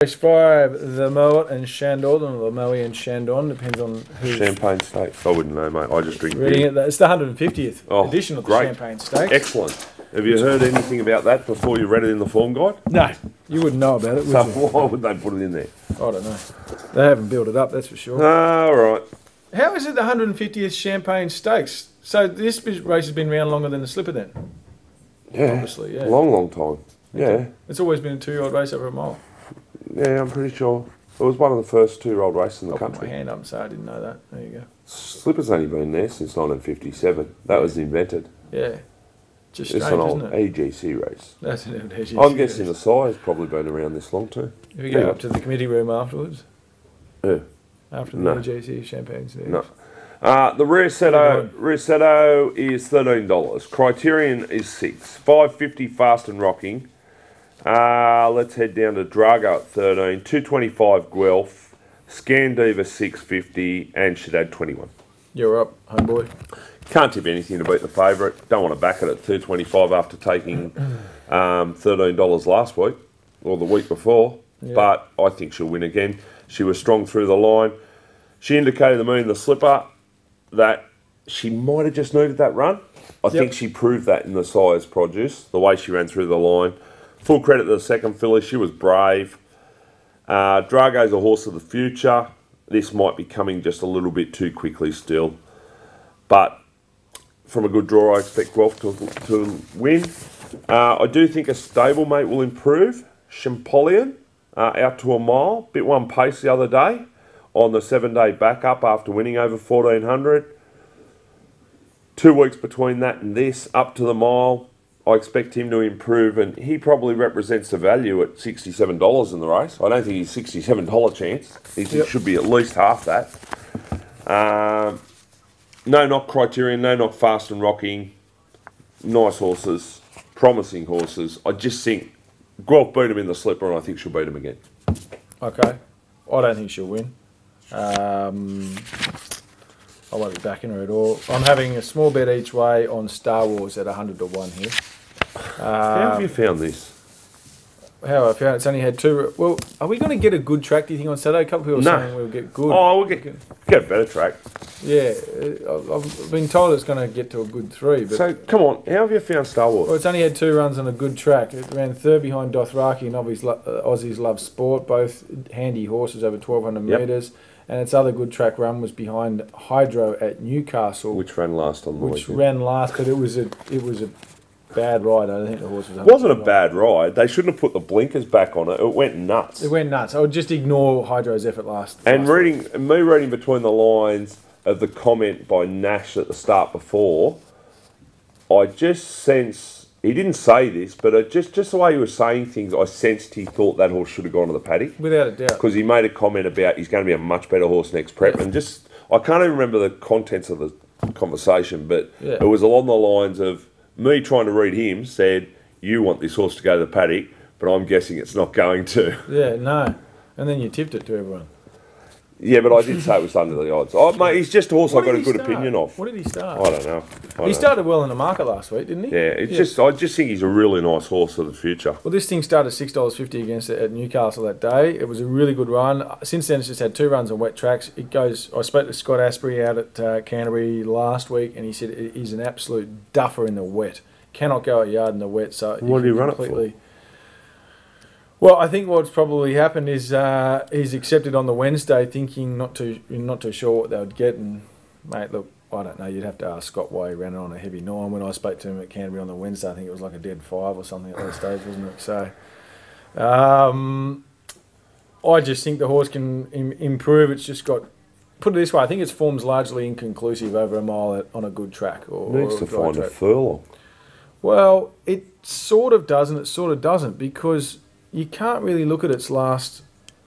Race 5, the Moet and Chandon, or the Moe and Chandon, depends on who's Champagne Stakes. I wouldn't know, mate. I just drink reading beer. it. It's the 150th edition of the great. Champagne Stakes. Excellent. Have you heard anything about that before you read it in the form guide? No, you wouldn't know about it, would So you? why would they put it in there? I don't know. They haven't built it up, that's for sure. All right. How is it the 150th Champagne Stakes? So this race has been around longer than the Slipper then? Yeah. Obviously, yeah. Long time. Yeah. It's always been a 2-year-old race over a mile. Yeah, I'm pretty sure. It was one of the first 2-year-old races in the I'll put my country. hand up and say I didn't know that. There you go. Slipper's only been there since 1957. That was invented. Yeah. Just It's strange, an isn't old it? AGC race. That's an LDG. I'm guessing the size probably been around this long too. If you go up to the committee room afterwards, Yeah. after the No. LGC Champagne Stakes. No. The rear Setto is $13. Criterion is $6. $5.50 Fast and Rocking. Let's head down to Drago at 13. $2.25 Guelph. Scandiva $6.50 and Shaddad 21. You're up, homeboy. Can't tip anything to beat the favourite. Don't want to back it at $2.25 after taking $13 last week or the week before. Yeah. But I think she'll win again. She was strong through the line. She indicated to me in the slipper that she might have just needed that run. I think she proved that in the size produce, the way she ran through the line. Full credit to the second filly. She was brave. Drago's a horse of the future. This might be coming just a little bit too quickly still. But from a good draw, I expect Guelph to win. I do think a stablemate will improve. Champollion out to a mile. Bit one pace the other day on the 7-day backup after winning over 1,400. 2 weeks between that and this, up to the mile. I expect him to improve, and he probably represents the value at $67 in the race. I don't think he's $67 chance. He should be at least half that. No knock Criterion, no knock Fast and Rocking. Nice horses, promising horses. I just think Guelph beat him in the slipper, and I think she'll beat him again. Okay. I don't think she'll win. I won't be backing her at all. I'm having a small bet each way on Star Wars at 100 to 1 here. How have you found this? How I found it's only had 2. Well, are we going to get a good track, do you think, on Saturday? A couple of people No. saying we'll get good. Oh, we'll get a better track. Yeah, I've been told it's going to get to a good 3. But So, come on, how have you found Star Wars? well, it's only had 2 runs on a good track. It ran 3rd behind Dothraki and Aussies Love Sport, both handy horses over 1,200 metres. And its other good track run was behind Hydro at Newcastle, Which ran last on the weekend. ran last, but it was a bad ride. I don't think the horse was. It wasn't a bad ride. They shouldn't have put the blinkers back on it. It went nuts. It went nuts. I would just ignore Hydro's effort last. And week. reading between the lines of the comment by Nash at the start before, I just sense he didn't say this, but just the way he was saying things, I sensed he thought that horse should have gone to the paddock. Without a doubt, Because he made a comment about he's going to be a much better horse next prep, and just I can't even remember the contents of the conversation, but it was along the lines of me trying to read him said, "You want this horse to go to the paddock, but I'm guessing it's not going to." Yeah, no. And then you tipped it to everyone. Yeah, but I did say it was under the odds. Oh, mate, he's just a horse What I got did a he good start? opinion of. What did he start? I don't know. He started well in the market last week, didn't he? Yeah, I just think he's a really nice horse for the future. Well, this thing started $6.50 against it at Newcastle that day. It was a really good run. Since then, it's just had 2 runs on wet tracks. It goes. I spoke to Scott Asprey out at Canterbury last week, and he said he's an absolute duffer in the wet. Cannot go a yard in the wet. So What did he run it for? Well, I think what's probably happened is he's accepted on the Wednesday, thinking not too sure what they would get. And mate, look, I don't know. You'd have to ask Scott why he ran it on a heavy 9. When I spoke to him at Canterbury on the Wednesday, I think it was like a dead 5 or something at that stage, wasn't it? So, I just think the horse can improve. It's just got. Put it this way, I think its form's largely inconclusive over a mile on a good track. Needs to find a furlong. Well, it sort of does and it sort of doesn't, because you can't really look at its last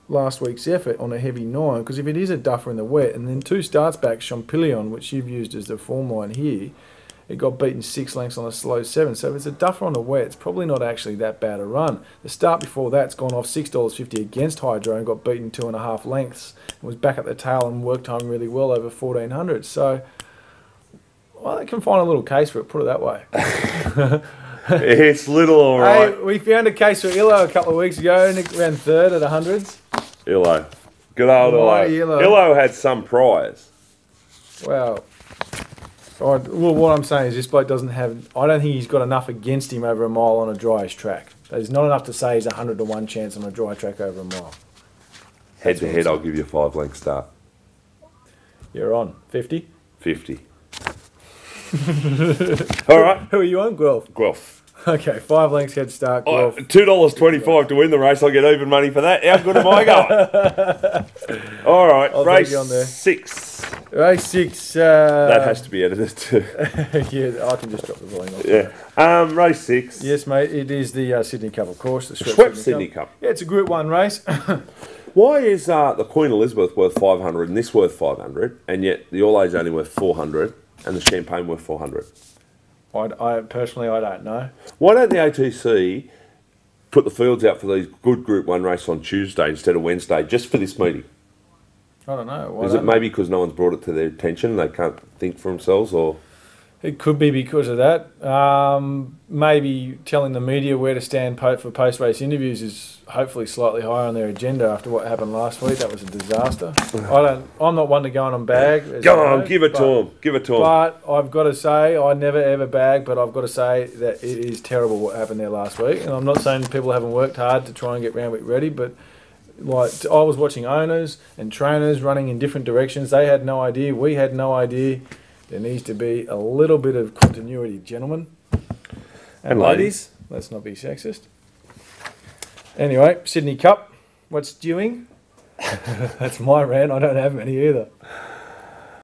week's effort on a heavy 9, because if it is a duffer in the wet, and then 2 starts back, Champollion, which you've used as the form line here, it got beaten 6 lengths on a slow 7. So if it's a duffer on the wet, it's probably not actually that bad a run. The start before that's gone off $6.50 against Hydro and got beaten 2.5 lengths. It was back at the tail and worked home really well over 1,400. So, well, they can find a little case for it, put it that way. It's little, all right. Hey, we found a case for Illo a couple of weeks ago, and it ran third at 100s. Illo. Good old Why Illo. Illo? Illo had some prize. Well, what I'm saying is this bloke doesn't have... I don't think he's got enough against him over a mile on a dryish track. There's not enough to say he's 100 to 1 chance on a dry track over a mile. Head to head, I'll give you a 5-length start. You're on. 50? 50. All right. Who are you on? Guelph. Guelph. Okay, 5 lengths head start, Oh, Guelph. $2.25 to win the race. I'll get even money for that. How good am I going? All right, I'll race take you on there. 6. Race 6. That has to be edited too. Yeah, I can just drop the volume off. Yeah. Race 6. Yes, mate, it is the Sydney Cup, of course. The Schweppes Sydney Cup. Yeah, it's a Group 1 race. Why is the Queen Elizabeth worth 500 and this worth 500, and yet the All Age only worth 400 and the Champagne worth 400? I personally, I don't know. Why don't the ATC put the fields out for these good Group 1 races on Tuesday instead of Wednesday, just for this meeting? I don't know. Why Is don't it maybe because no one's brought it to their attention, they can't think for themselves, or...? It could be because of that. Maybe telling the media where to stand for post-race interviews is hopefully slightly higher on their agenda after what happened last week. That was a disaster. I'm not one to go on and bag. Go on, give it to them. Give it to them. But I've got to say, I never ever bag, but I've got to say that it is terrible what happened there last week. And I'm not saying people haven't worked hard to try and get Randwick ready, but like I was watching owners and trainers running in different directions. They had no idea. We had no idea. There needs to be a little bit of continuity, gentlemen. And ladies, let's not be sexist. Anyway, Sydney Cup. What's doing? That's my rant. I don't have any either.